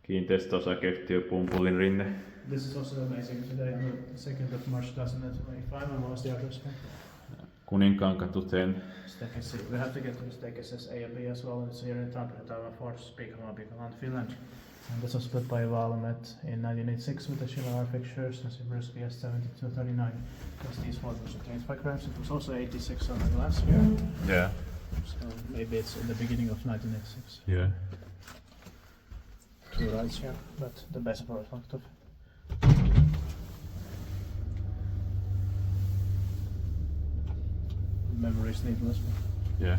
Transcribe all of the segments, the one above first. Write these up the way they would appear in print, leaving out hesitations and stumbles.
Kiinteistöosakeyhtiö Pumpulin rinne. This is also amazing. Today on the 2nd of March 2025, and what's the address here? Kuninkaankatu 10. Staircase. We have to get to staircases A and B as well. It's here in Tampere, Taiwan, Finland. And this was built by Valmet in 1986 with the Shilar fixtures and Sibris BS 7239. Because these ones were changed by crafts. It was also 86 on the glass here. Yeah. So maybe it's in the beginning of 1986. Yeah. Two rides here, but the best part of memory is needless. Yeah.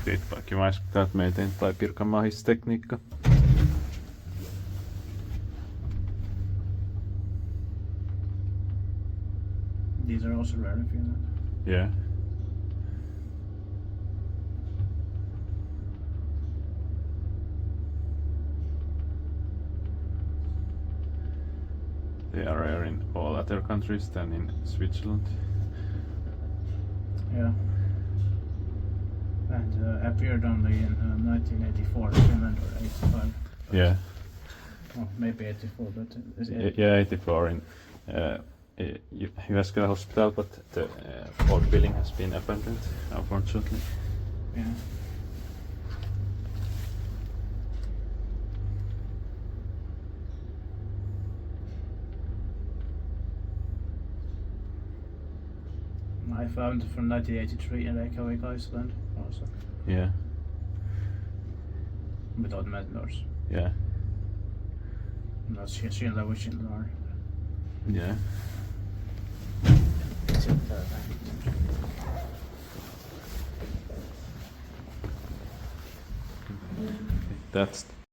Streetbike that maintained by Pirkanmaahis Tekniikka. These are also rare in Finland. Yeah. They are rare in all other countries than in Switzerland. Yeah. And appeared only in 1984 in Finland, or 85. Yeah. Well, maybe 84, but Yeah, 84 in Jyväskylä Hospital, but the old building has been abandoned, unfortunately. Yeah. I found from 1983 in Reykjavik, Iceland, also. Yeah. Without mentors. Yeah. Not Schindler with Schindler. Yeah. That's